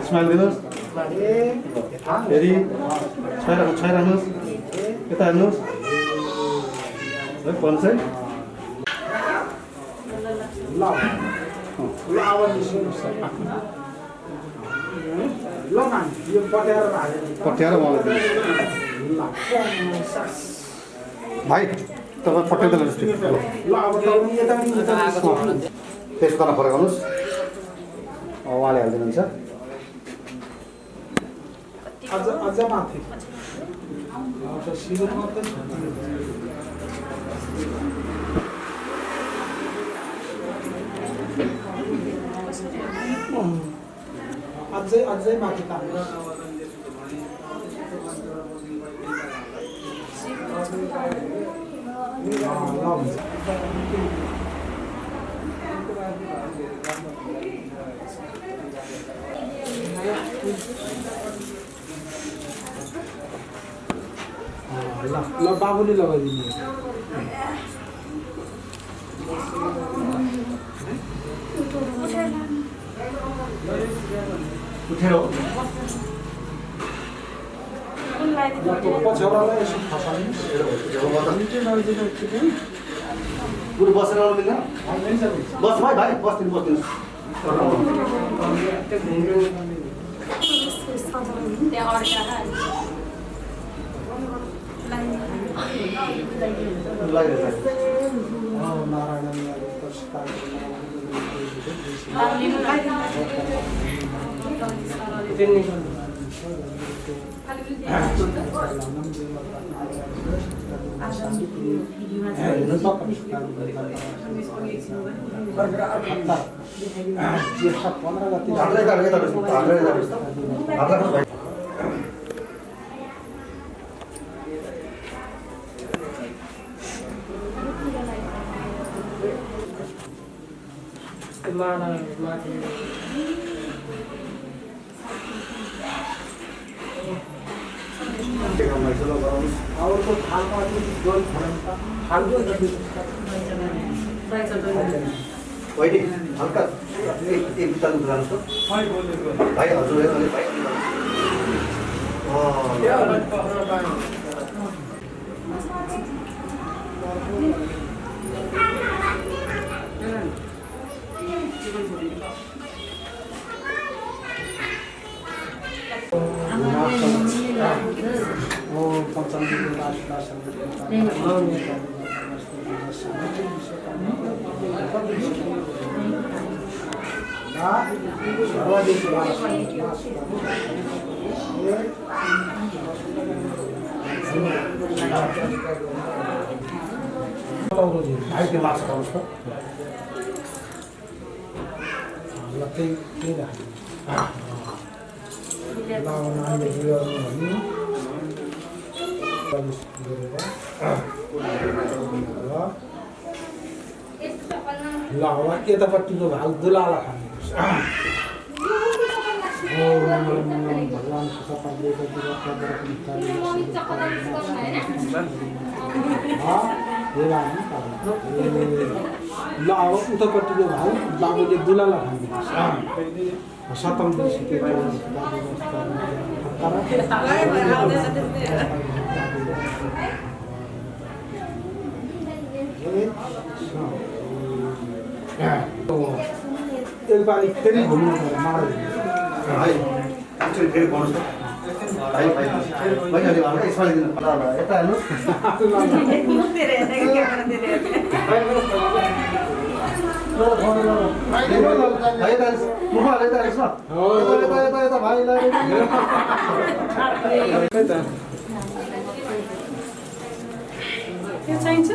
स्माइल दिनुहोस् फेरि छाइराख्नुहोस् यता हेर्नुहोस् है पन चाहिँ पट्याएर मलाई भाइ तपाईँ पट्याउँदै लानुहोस् त्यसो तल फर्काउनुहोस् उहाँले हालिदिनुहुन्छ अझ माथि शिविर मात्रै अझै माथि तान्नुहोस् ल हुन्छ ल बाबुले लगाइदिनु उठेर हो पछ्यौरालाई यसो फसाल्नु पुरो बसेर आउनु मिल्दैन बस भाइ भाइ बस्दिनु Waiting, हल्का एक बितानु लानुहोस् त भाइ हजुर यताले भाइ भाइको लाग्छ आउनुहोस् त ल त्यही राख्नु ल यतापट्टिको भाग दुलाला खानुपर्छ भगवान् ल अब उतापट्टिको भाग बाबुले दुलाला खानुपर्छ सतम एकपालि फेरि घुम्नु पर्यो माडल भाइ एकचोटि फेरि भन्नुहोस् त भाइ भाइ बहिनीहरूले हल्का यसपालि दिनु ल यता हेर्नुहोस् भाइ यता मुखमा यता हेर्नुहोस् न यता भाइलाई त्यो चाहिन्छ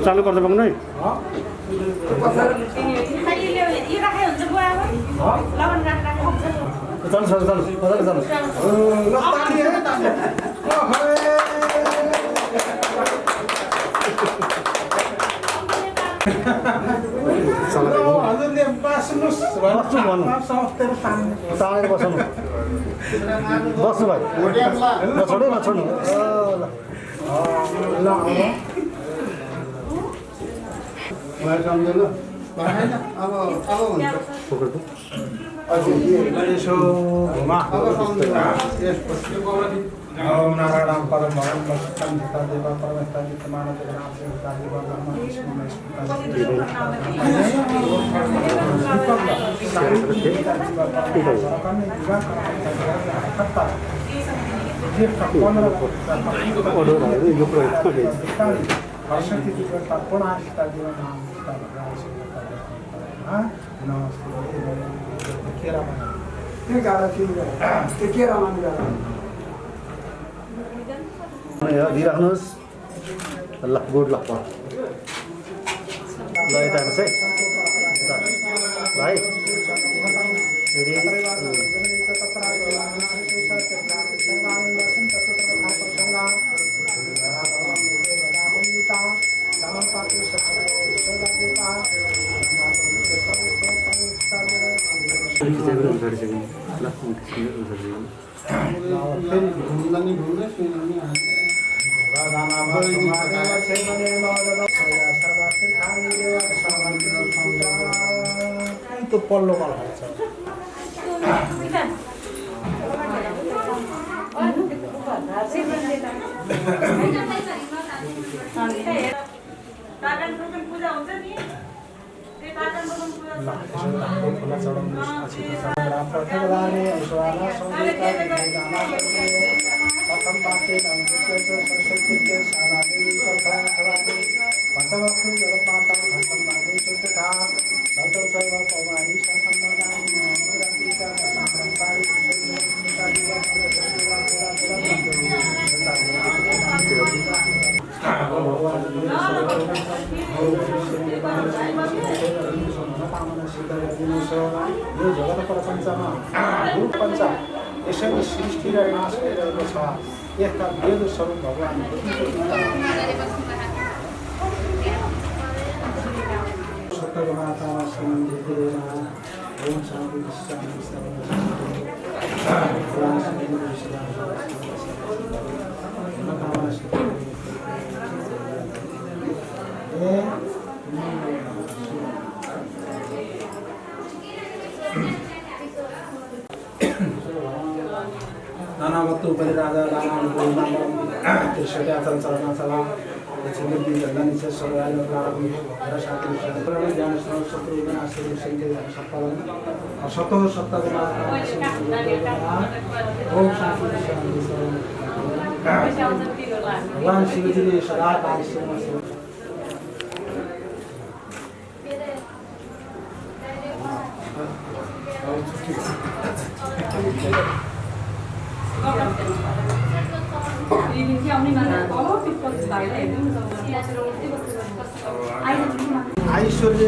चालू गर्दा पाउनु है हजुरले बस्नुहोस् तानेर बस्नु बस्नु भाइ नछोड्नु नछोड्नु ल अब हुन्छ यसो घुमा ओम नारायण परम भगवान वसुदेव पिता देव परमेश्वर जित मानव के नाम से पिता देव ब्रह्मा विष्णु दिइराख्नुहोस् ल गुड लक ल यता हेर्नुहोस् है भाइ तो पल्लो कल यो जगत प्रपञ्चमा रूप पञ्च यसैले सृष्टि र नाश भइरहेको छ। यसका वेद स्वरूप भगवान नानावत्तु उपरि राजा त्रिशट्याचल चरणाचला चिन्ति जन्दानि च सर्वाय प्रारम्भ रसाति शत्रु ज्ञान शत्रु विनाशे संके सफल असतो सत्तगुणा ओम शांति शांति भगवान शिवजी ने सदा काल से ऐश्वर्य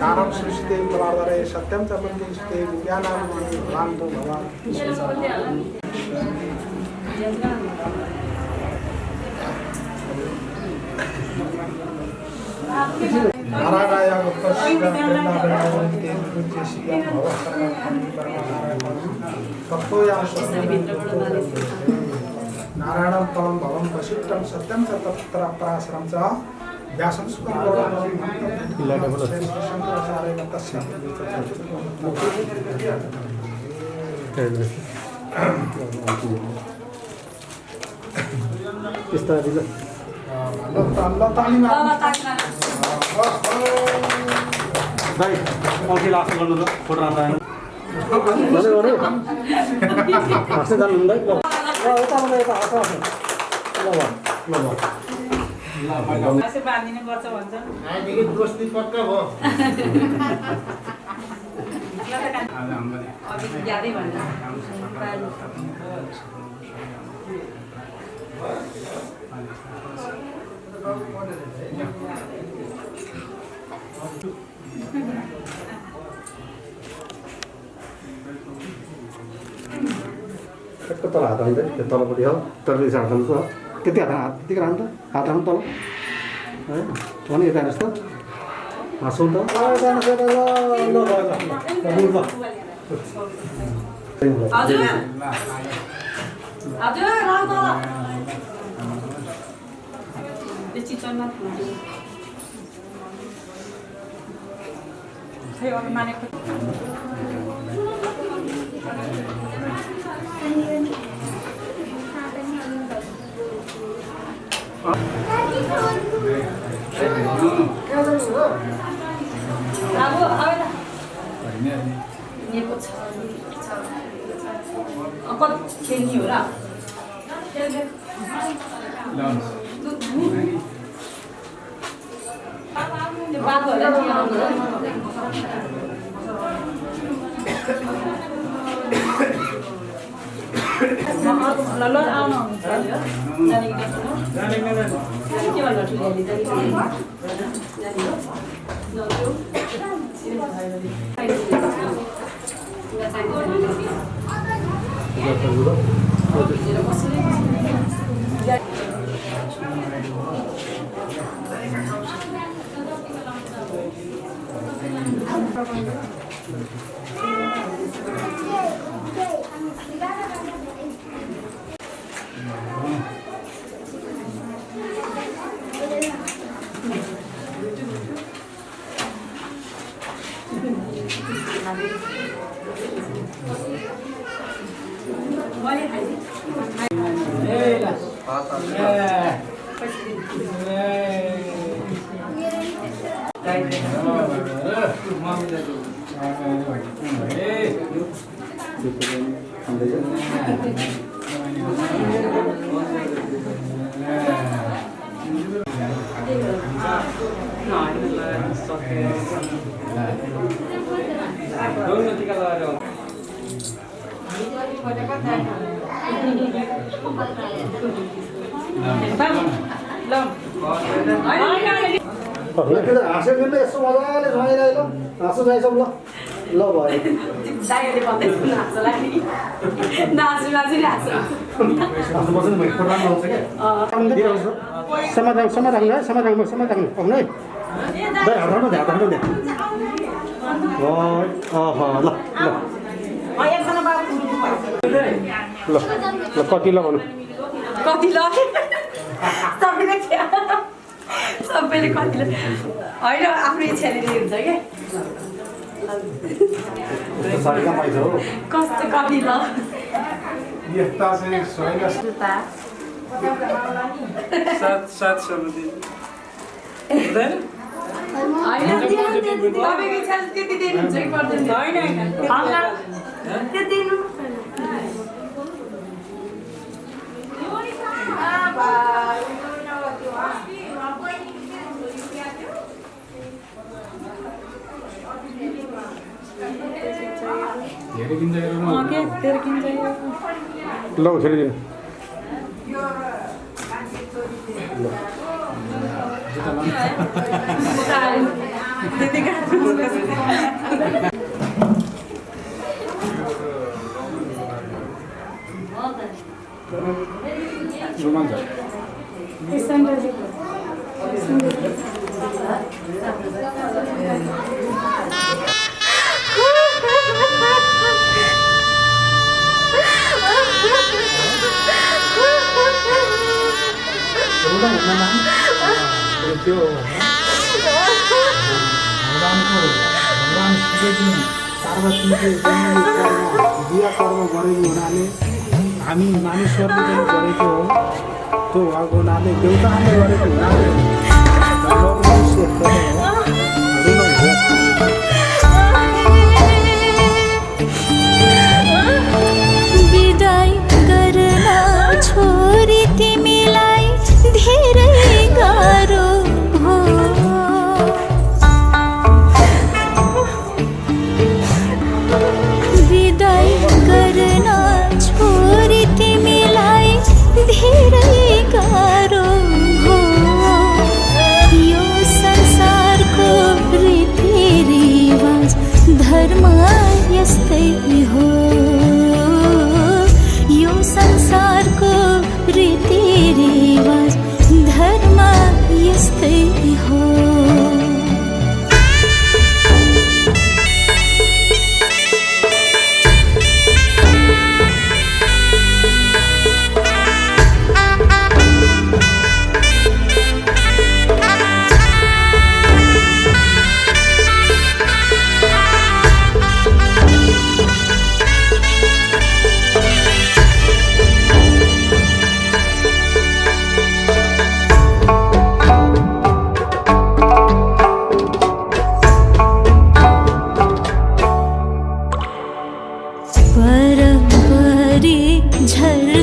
दानव सृष्टि कलाधरे सत्यम च बुद्धिस्ते विज्ञानां भगवान तो भगवान नारायणाय नारायणं परं भवं वसिष्ठं सत्यं च तत्र पराशरं च व्यासं सुखं भाइ अघि लास्ट गर्नु त फोटो राख्दा हाँस्दै जानु हुँदै दोस्ती पक्का भयो ठ्याक्क तल हात हाल्दै त्यो तलपट्टि हो तलपट्टि हात हाल्नु त त्यति हात त्यतिकै राख्नु त हात हाल्नु तल है भने यता हेर्नुहोस् त हाँसौँ त खै अरू मानेको खेल्ने हो र त्यो ल आउनु हाँस्यो किन्नु यसो मजाले जुवाइरहे ल हाँसो जाइसक्यो ल ल भयो दाइले भन्दैछ नाच्छ लागि नाच्नु नाच्नु नाच्छ हाँस्नु पर्छ नि प्रोग्राम आउँछ क्या समाधान समाधान है समाधान समाधान आउनु है दाइ हात राख्नु हात राख्नु ल ल ल कति ल भन्नु कति ल सबैले कति ल होइन आफ्नो इच्छाले हुन्छ क्या कस्तो कति ल यस्ता चाहिँ छैन सात समिति तपाईँको इच्छा त्यति दिनुहुन्छ कि पर्दैन होइन त्यो दिनु ल खेलिदिनु भगवान शिवजी पार्वतीले बिहा कर्म गरेको हुनाले हामी मानिसहरूले पनि गरेको हो त्यो भएको हुनाले देउताहरूले गरेको हुनाले विदाई गर्न छोरी तिमीलाई धेरै गाह्रो हो विदाई गर्न छोरी तिमीलाई धेरै गाह्रो हो यो संसारको रीतिरिवाज धर्म यस्तै हो यो संसारको रीतिरिवाज धर्म यस्तै हो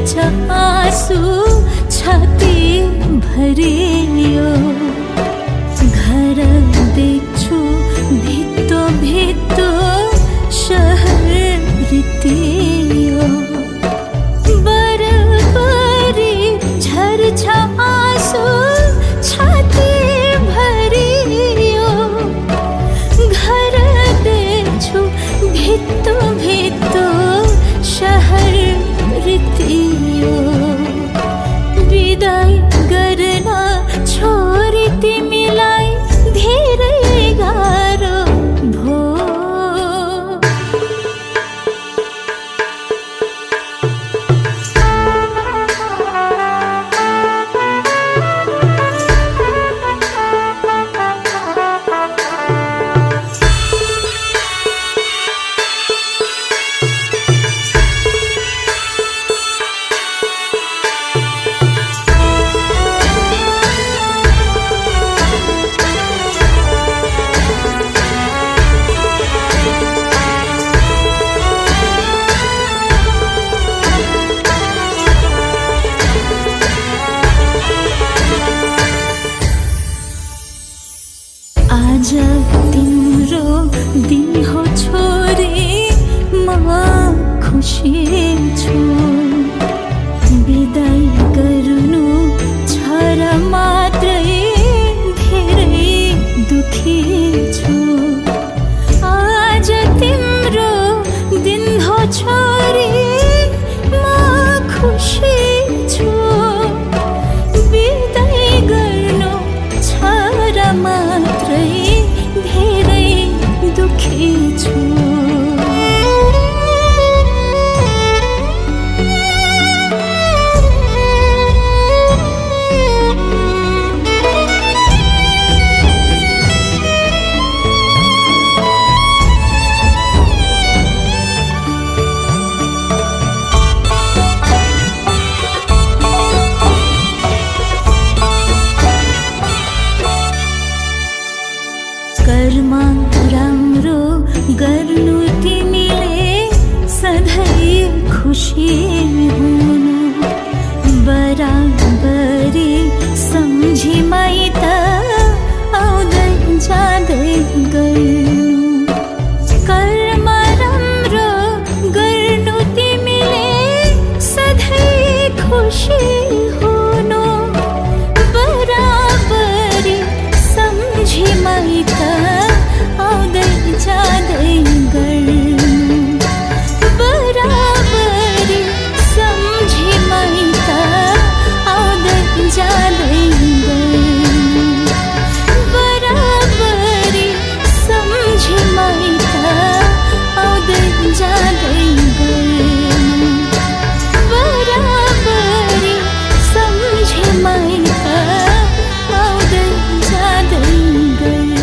झर्छ आँसु छाती भरियो घर देख्छु भित्तो भित्तो शहर रित्तियो बरबरी झर्छ आँसु छाती भरियो घर देख्छु भित्तो भित्तो शहर रित्तियो विदाई गर्न छोरी तिमीलाई धेरै गाह्रो भो आज तिम्रो दिन हो छोरी म खुसी छु बिदाई गर्नु छ र मात्रै धेरै दुखी छु आज तिम्रो दिन हो छोरी म खुसी छु बिदाई गर्नु छ र मात्रै धेरै दुखी छु कर्म राम्रो गर्नु तिमीले सधैँ खुसी हुनु बराबरी सम्झी माइत आउँदै जाँदै गर्नु कर्म राम्रो गर्नु तिमीले सधैँ खुसी हुनु बराबरी सम्झी माइत आउँदै जाँदै गर्नु बराबरी सम्झी माइत आउँदै जाँदै गर्नु बराबरी सम्झी माइत आउँदै जाँदै गर्नु बराबरी सम्झी माइत आउँदै जाँदै गर्नु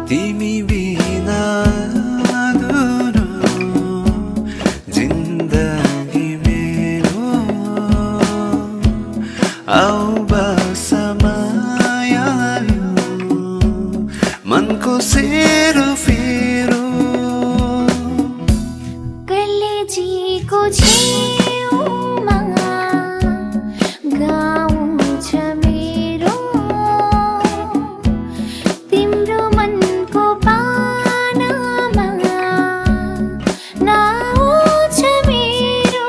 तिमी बिना अधुरो जिन्दगी मेरो आऊ बस मायालु मनको सेरो फेरो कलेजीको छेउमा गाउँ छ मेरो तिम्रो मनको पानामा नाउँ छ मेरो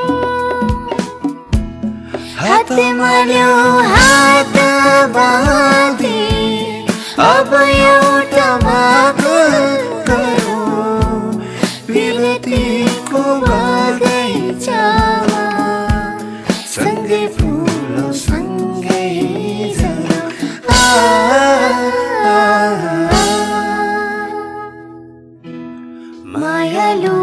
हात मल्यो हात बाँधे अब एउटा माग गरौँ विरतीको बगैँचामा सँगै फुलौँ सँगै झरौँ मायालु